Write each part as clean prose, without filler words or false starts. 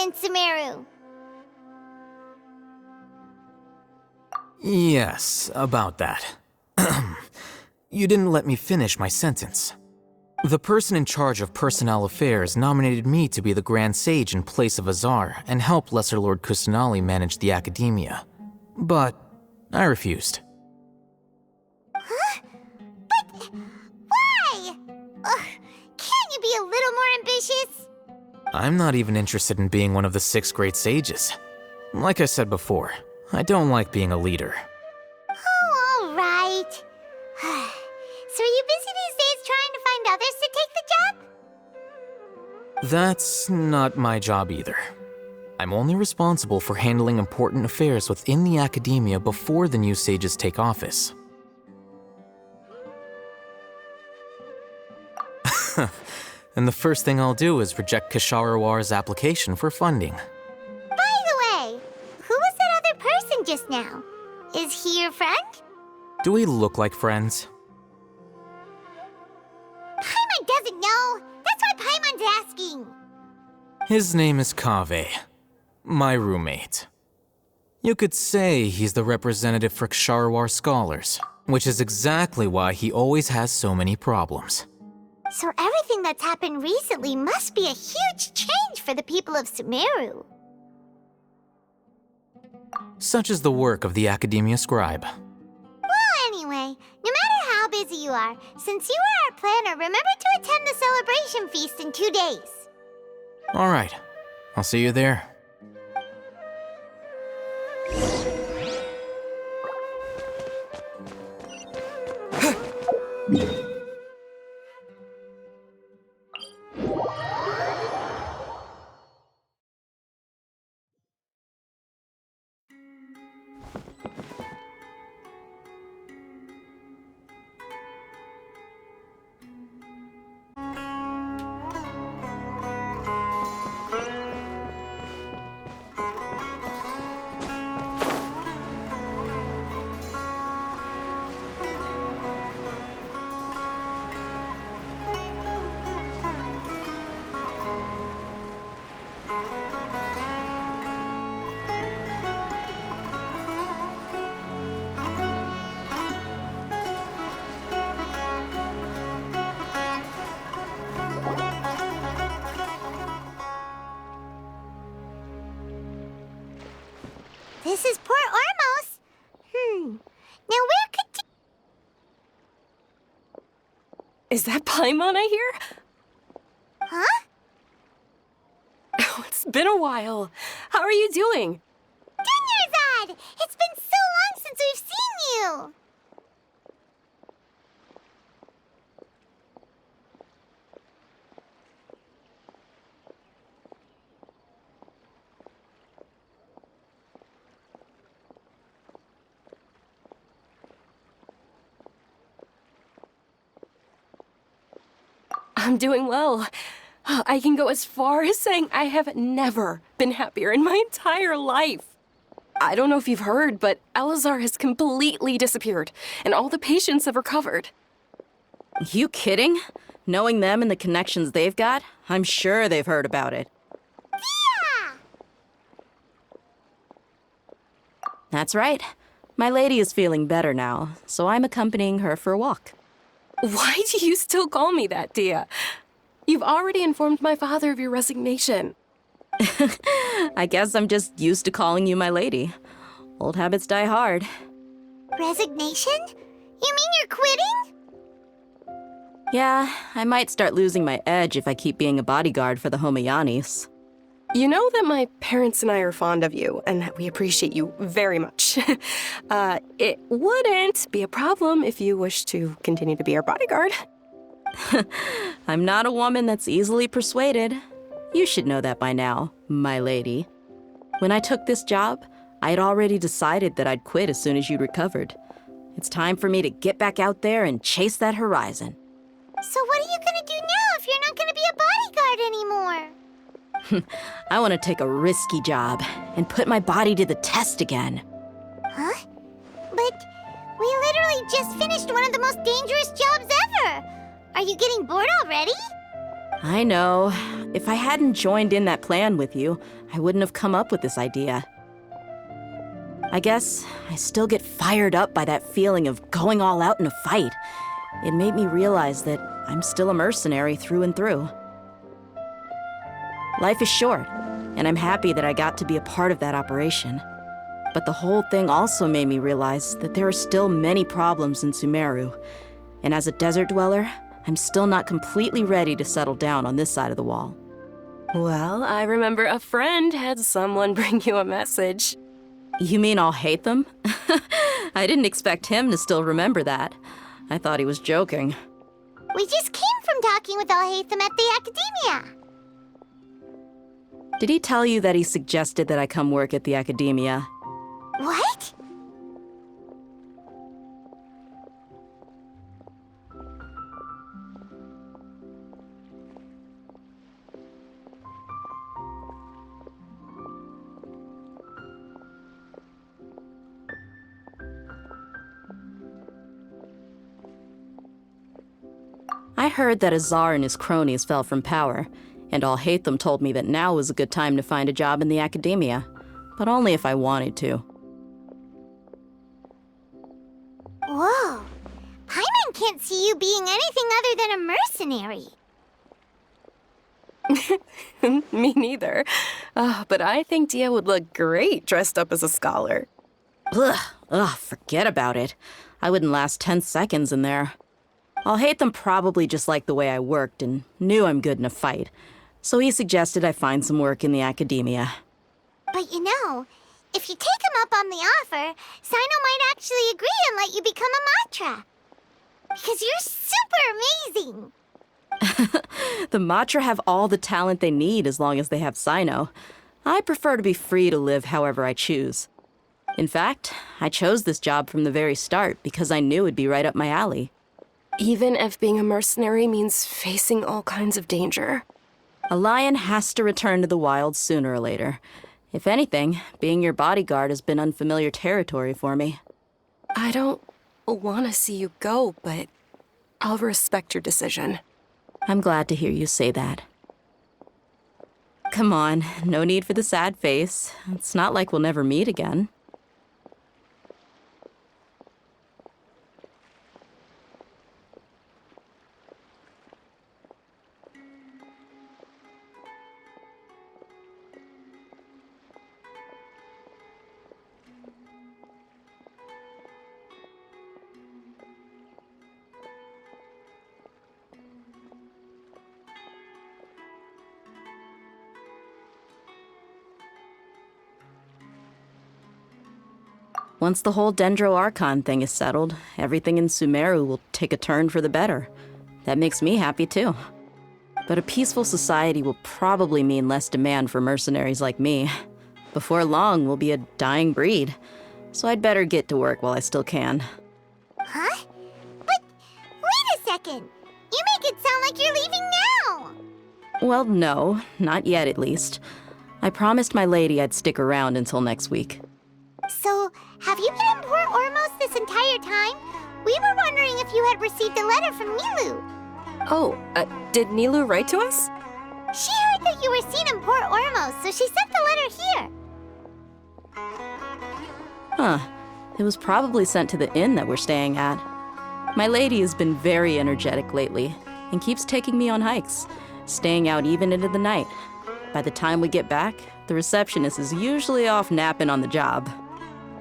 in Sumeru. Yes, about that. You didn't let me finish my sentence. The person in charge of personnel affairs nominated me to be the Grand Sage in place of Azar and help Lesser Lord Kusanali manage the academia. But I refused. Huh? But why? Can't you be a little more ambitious? I'm not even interested in being one of the 6 great sages. Like I said before, I don't like being a leader. Oh, all right. So are you busy these days trying to find others to take the job? That's not my job either. I'm only responsible for handling important affairs within the academia before the new sages take office. And the first thing I'll do is reject Kasharawar's application for funding. By the way, who was that other person just now? Is he your friend? Do we look like friends? Paimon doesn't know. That's why Paimon's asking. His name is Kaveh, my roommate. You could say he's the representative for Ksharawar scholars, which is exactly why he always has so many problems. So everything that's happened recently must be a huge change for the people of Sumeru. Such is the work of the Academia Scribe. Well, anyway, no matter how busy you are, since you are our planner, remember to attend the celebration feast in 2 days. All right, I'll see you there. This is Port Ormos. Now where could... Is that Paimon I hear? Huh? Oh, it's been a while. How are you doing? Dunyarzad! It's been so long since we've seen you! I'm doing well. I can go as far as saying I have never been happier in my entire life. I don't know if you've heard, but Elazar has completely disappeared, and all the patients have recovered. You kidding? Knowing them and the connections they've got, I'm sure they've heard about it. Yeah! That's right. My lady is feeling better now, so I'm accompanying her for a walk. Why do you still call me that, Dia? You've already informed my father of your resignation. I guess I'm just used to calling you my lady. Old habits die hard. Resignation? You mean you're quitting? Yeah, I might start losing my edge if I keep being a bodyguard for the Homayanis. You know that my parents and I are fond of you, and that we appreciate you very much. It wouldn't be a problem if you wish to continue to be our bodyguard. I'm not a woman that's easily persuaded. You should know that by now, my lady. When I took this job, I had already decided that I'd quit as soon as you'd recovered. It's time for me to get back out there and chase that horizon. So what are you gonna do now if you're not gonna be a bodyguard anymore? I want to take a risky job and put my body to the test again. Huh? But we literally just finished one of the most dangerous jobs ever! Are you getting bored already? I know. If I hadn't joined in that plan with you, I wouldn't have come up with this idea. I guess I still get fired up by that feeling of going all out in a fight. It made me realize that I'm still a mercenary through and through. Life is short, and I'm happy that I got to be a part of that operation. But the whole thing also made me realize that there are still many problems in Sumeru. And as a desert dweller, I'm still not completely ready to settle down on this side of the wall. Well, I remember a friend had someone bring you a message. You mean I'll hate them? I didn't expect him to still remember that. I thought he was joking. We just came from talking with Alhaitham at the Academia. Did he tell you that he suggested that I come work at the Academia? What? I heard that Azar and his cronies fell from power, and Alhaitham told me that now was a good time to find a job in the Academia, but only if I wanted to. Whoa. Paimon can't see you being anything other than a mercenary. Me neither. But I think Dia would look great dressed up as a scholar. Ugh, forget about it. I wouldn't last 10 seconds in there. Alhaitham probably just liked the way I worked and knew I'm good in a fight, so he suggested I find some work in the Academia. But you know, if you take him up on the offer, Sino might actually agree and let you become a Matra. Because you're super amazing. The Matra have all the talent they need as long as they have Sino. I prefer to be free to live however I choose. In fact, I chose this job from the very start because I knew it'd be right up my alley. Even if being a mercenary means facing all kinds of danger. A lion has to return to the wild sooner or later. If anything, being your bodyguard has been unfamiliar territory for me. I don't want to see you go, but I'll respect your decision. I'm glad to hear you say that. Come on, no need for the sad face. It's not like we'll never meet again. Once the whole Dendro Archon thing is settled, everything in Sumeru will take a turn for the better. That makes me happy too. But a peaceful society will probably mean less demand for mercenaries like me. Before long, we'll be a dying breed. So I'd better get to work while I still can. Huh? But wait a second. You make it sound like you're leaving now. Well, no, not yet at least. I promised my lady I'd stick around until next week. So, have you been in Port Ormos this entire time? We were wondering if you had received a letter from Nilu. Oh, did Nilu write to us? She heard that you were seen in Port Ormos, so she sent the letter here. Huh. It was probably sent to the inn that we're staying at. My lady has been very energetic lately and keeps taking me on hikes, staying out even into the night. By the time we get back, the receptionist is usually off napping on the job.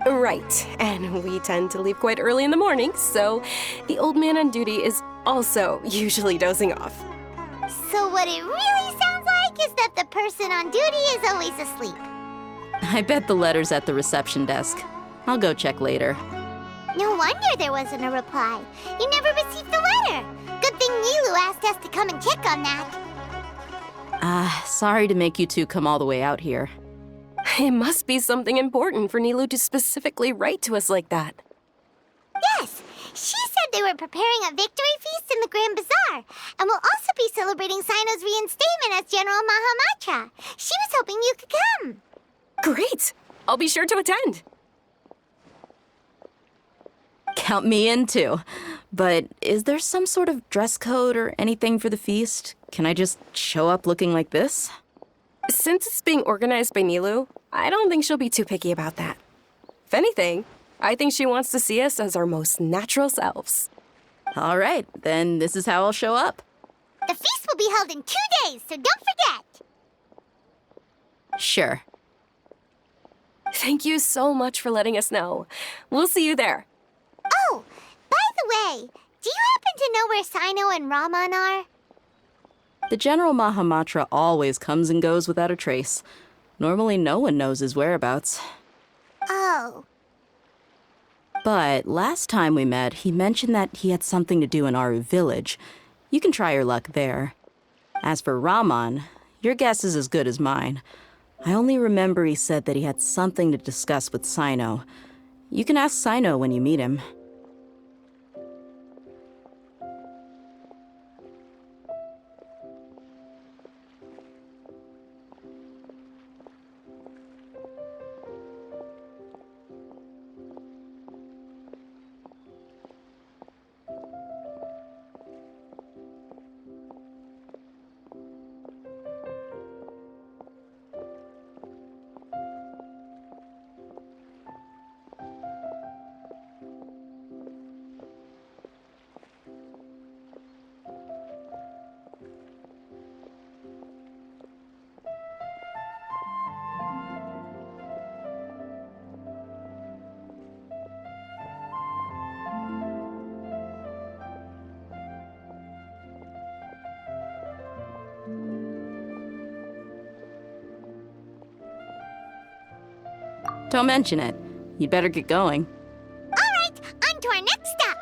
Right, and we tend to leave quite early in the morning, so the old man on duty is also usually dozing off. So what it really sounds like is that the person on duty is always asleep. I bet the letter's at the reception desk. I'll go check later. No wonder there wasn't a reply. You never received the letter. Good thing Nilu asked us to come and check on that. Sorry to make you two come all the way out here. It must be something important for Nilu to specifically write to us like that. Yes, she said they were preparing a victory feast in the Grand Bazaar, and will also be celebrating Sino's reinstatement as General Mahamatra. She was hoping you could come. Great! I'll be sure to attend. Count me in too. But is there some sort of dress code or anything for the feast? Can I just show up looking like this? Since it's being organized by Nilu, I don't think she'll be too picky about that. If anything, I think she wants to see us as our most natural selves. All right, then this is how I'll show up. The feast will be held in 2 days, so don't forget. Sure. Thank you so much for letting us know. We'll see you there. Oh, by the way, do you happen to know where Sino and Raman are? The General Mahamatra always comes and goes without a trace. Normally no one knows his whereabouts. Oh. But last time we met, he mentioned that he had something to do in Aru village. You can try your luck there. As for Raman, your guess is as good as mine. I only remember he said that he had something to discuss with Sino. You can ask Sino when you meet him. Don't mention it. You'd better get going. All right, on to our next stop.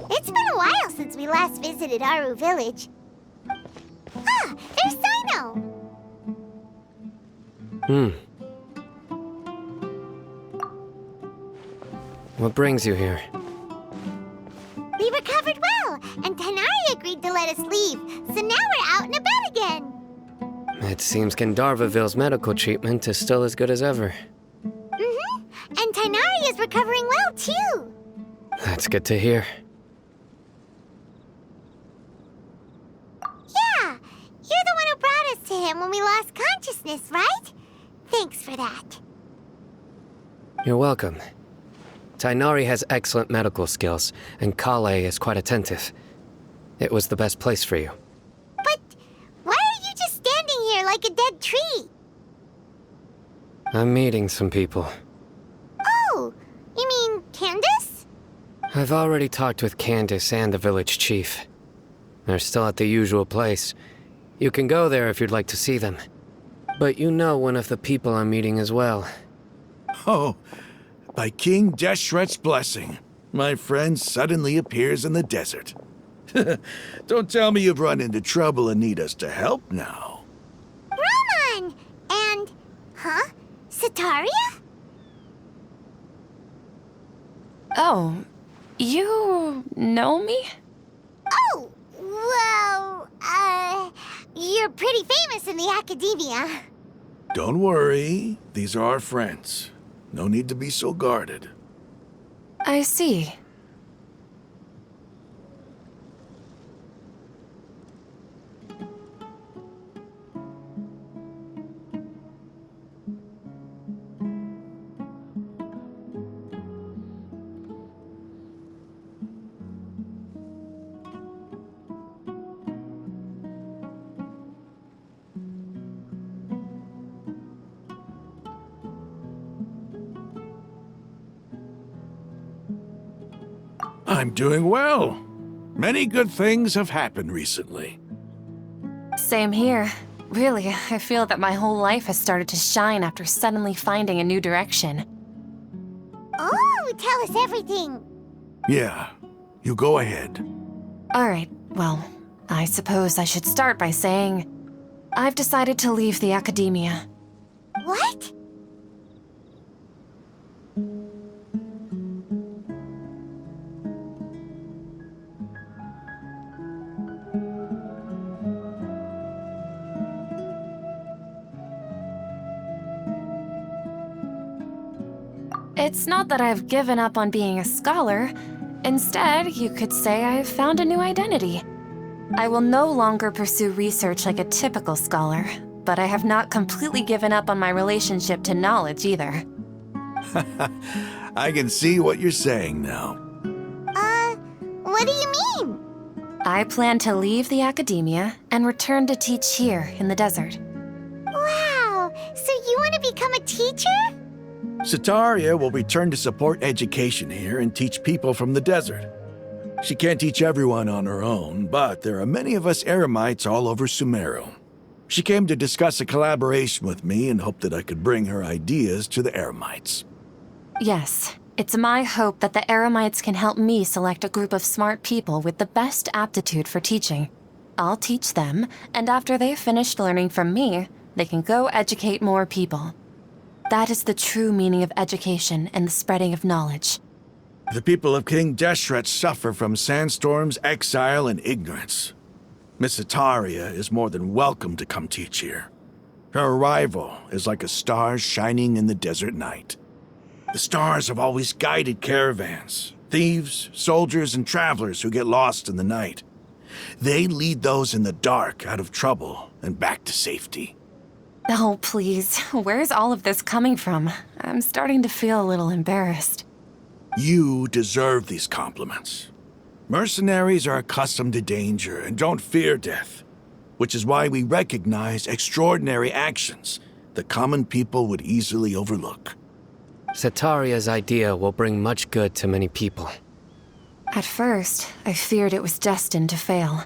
It's been a while since we last visited Aru village. Ah, there's Sino. What brings you here? We recovered well, and Tanari agreed to let us leave, so now we're out and about again. It seems Gandharvaville's medical treatment is still as good as ever. Mm-hmm, and Tanari is recovering well, too. That's good to hear. Yeah, you're the one who brought us to him when we lost consciousness, right? Thanks for that. You're welcome. Tainari has excellent medical skills, and Kale is quite attentive. It was the best place for you. But why are you just standing here like a dead tree? I'm meeting some people. Oh, you mean Candace? I've already talked with Candace and the village chief. They're still at the usual place. You can go there if you'd like to see them. But you know one of the people I'm meeting as well. Oh, by King Deshret's blessing, my friend suddenly appears in the desert. Don't tell me you've run into trouble and need us to help now. Roman! Huh? Sataria? Oh, you know me? Oh, well, you're pretty famous in the academia. Don't worry, these are our friends. No need to be so guarded. I see. I'm doing well. Many good things have happened recently. Same here. Really, I feel that my whole life has started to shine after suddenly finding a new direction. Oh, tell us everything. Yeah, you go ahead. Alright, well, I suppose I should start by saying I've decided to leave the academia. What? It's not that I've given up on being a scholar. Instead, you could say I've found a new identity. I will no longer pursue research like a typical scholar, but I have not completely given up on my relationship to knowledge either. I can see what you're saying now. What do you mean? I plan to leave the academia and return to teach here in the desert. Wow, so you want to become a teacher? Sataria will return to support education here and teach people from the desert. She can't teach everyone on her own, but there are many of us Eremites all over Sumeru. She came to discuss a collaboration with me and hoped that I could bring her ideas to the Eremites. Yes, it's my hope that the Eremites can help me select a group of smart people with the best aptitude for teaching. I'll teach them, and after they've finished learning from me, they can go educate more people. That is the true meaning of education and the spreading of knowledge. The people of King Deshret suffer from sandstorms, exile, and ignorance. Miss Sataria is more than welcome to come teach here. Her arrival is like a star shining in the desert night. The stars have always guided caravans, thieves, soldiers, and travelers who get lost in the night. They lead those in the dark out of trouble and back to safety. Oh, please, where's all of this coming from? I'm starting to feel a little embarrassed. You deserve these compliments. Mercenaries are accustomed to danger and don't fear death, which is why we recognize extraordinary actions that common people would easily overlook. Sataria's idea will bring much good to many people. At first, I feared it was destined to fail.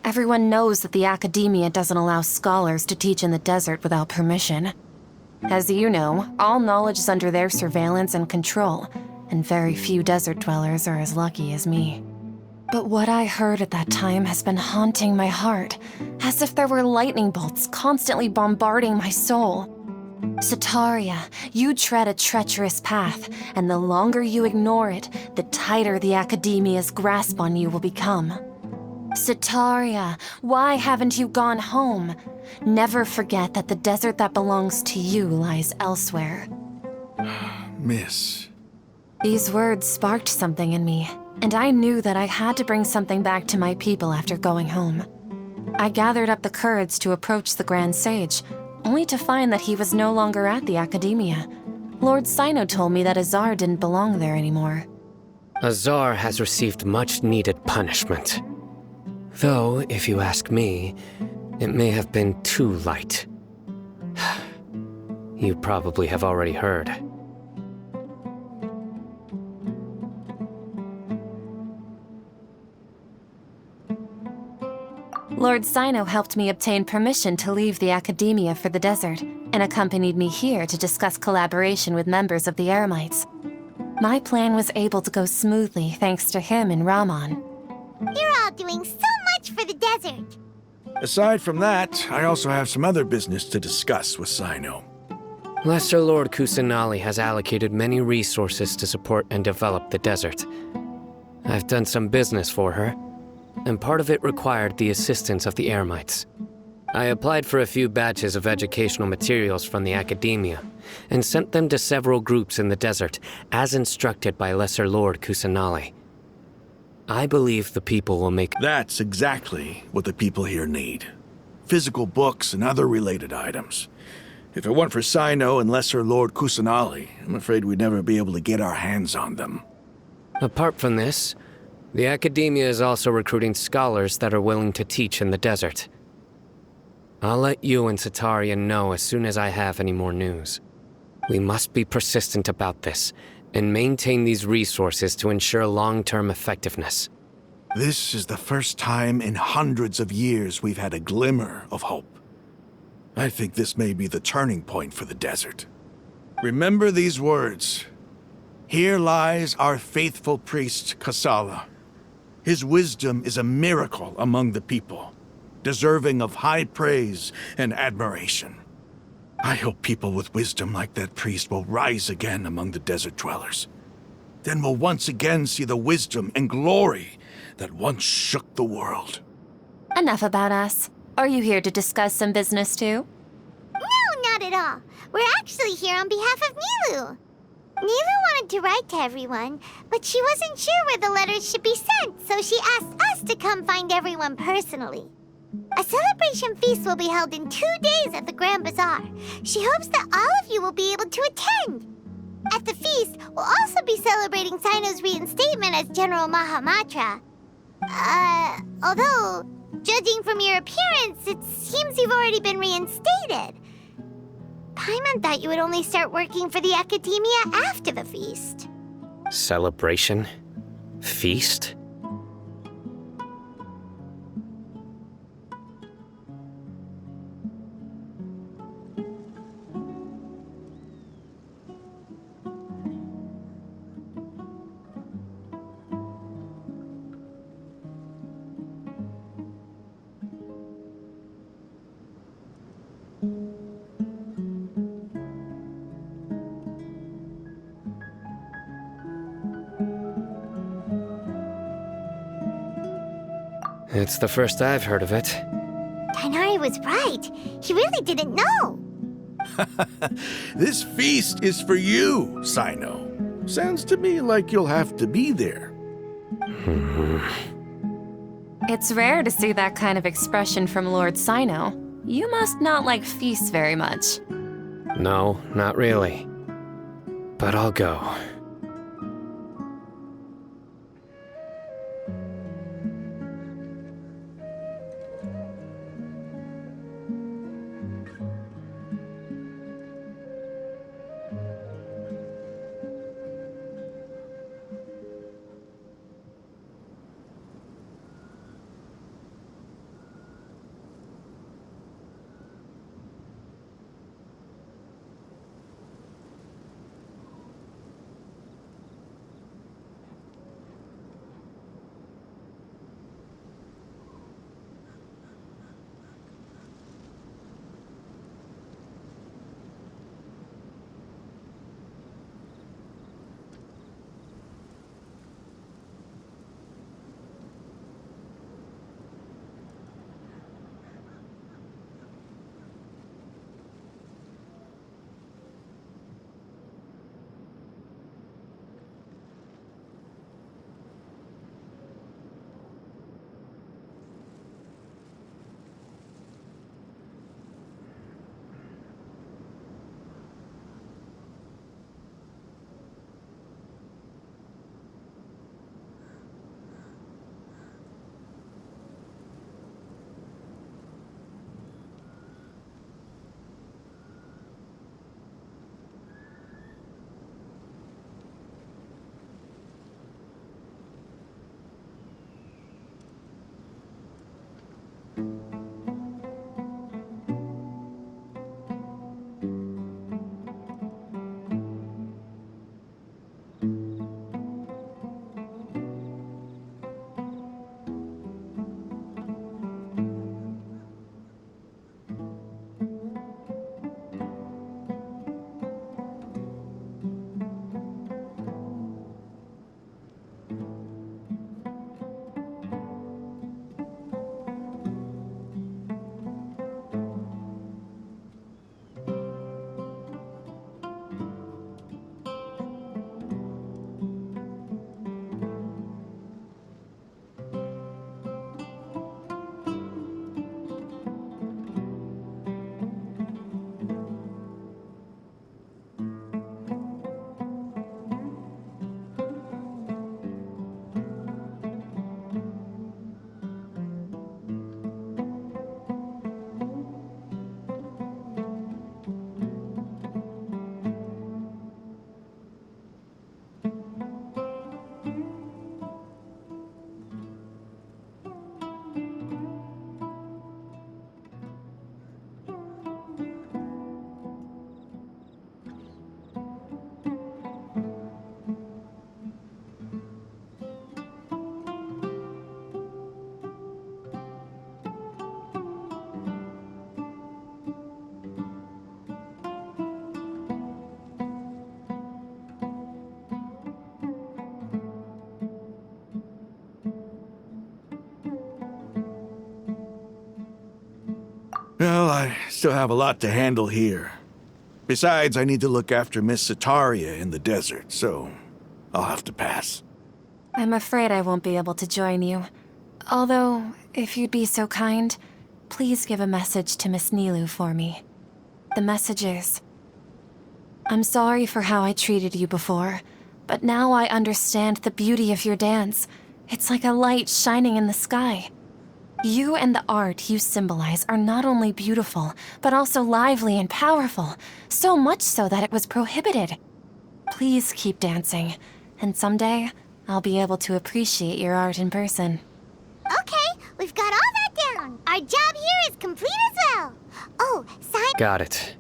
Everyone knows that the academia doesn't allow scholars to teach in the desert without permission. As you know, all knowledge is under their surveillance and control, and very few desert dwellers are as lucky as me. But what I heard at that time has been haunting my heart, as if there were lightning bolts constantly bombarding my soul. Sataria, you tread a treacherous path, and the longer you ignore it, the tighter the academia's grasp on you will become. Sataria, why haven't you gone home? Never forget that the desert that belongs to you lies elsewhere. Miss. These words sparked something in me, and I knew that I had to bring something back to my people after going home. I gathered up the courage to approach the Grand Sage, only to find that he was no longer at the academia. Lord Sino told me that Azar didn't belong there anymore. Azar has received much needed punishment. Though, if you ask me, it may have been too light. You probably have already heard. Lord Sino helped me obtain permission to leave the academia for the desert, and accompanied me here to discuss collaboration with members of the Eremites. My plan was able to go smoothly thanks to him and Rahman. You're all doing so much for the desert. Aside from that, I also have some other business to discuss with Sino. Lesser Lord Kusanali has allocated many resources to support and develop the desert. I've done some business for her, and part of it required the assistance of the Eremites. I applied for a few batches of educational materials from the academia, and sent them to several groups in the desert, as instructed by Lesser Lord Kusanali. I believe the people will make— That's exactly what the people here need. Physical books and other related items. If it weren't for Sino and Lesser Lord Kusanali, I'm afraid we'd never be able to get our hands on them. Apart from this, the academia is also recruiting scholars that are willing to teach in the desert. I'll let you and Sataria know as soon as I have any more news. We must be persistent about this, and maintain these resources to ensure long-term effectiveness. This is the first time in hundreds of years we've had a glimmer of hope. I think this may be the turning point for the desert. Remember these words. Here lies our faithful priest, Kasala. His wisdom is a miracle among the people, deserving of high praise and admiration. I hope people with wisdom like that priest will rise again among the desert dwellers. Then we'll once again see the wisdom and glory that once shook the world. Enough about us. Are you here to discuss some business too? No, not at all. We're actually here on behalf of Nilu. Nilu wanted to write to everyone, but she wasn't sure where the letters should be sent, so she asked us to come find everyone personally. A celebration feast will be held in 2 days at the Grand Bazaar. She hopes that all of you will be able to attend. At the feast, we'll also be celebrating Sino's reinstatement as General Mahamatra. Although, judging from your appearance, it seems you've already been reinstated. Paimon thought you would only start working for the Academia after the feast. Celebration? Feast? It's the first I've heard of it. Tainari was right. He really didn't know. This feast is for you, Sino. Sounds to me like you'll have to be there. It's rare to see that kind of expression from Lord Sino. You must not like feasts very much. No, not really. But I'll go. Well, I still have a lot to handle here. Besides, I need to look after Miss Sataria in the desert, so I'll have to pass. I'm afraid I won't be able to join you. Although, if you'd be so kind, please give a message to Miss Nilu for me. The message is, I'm sorry for how I treated you before, but now I understand the beauty of your dance. It's like a light shining in the sky. You and the art you symbolize are not only beautiful, but also lively and powerful, so much so that it was prohibited. Please keep dancing, and someday I'll be able to appreciate your art in person. Okay, we've got all that down. Our job here is complete as well. Oh, sign. Got it.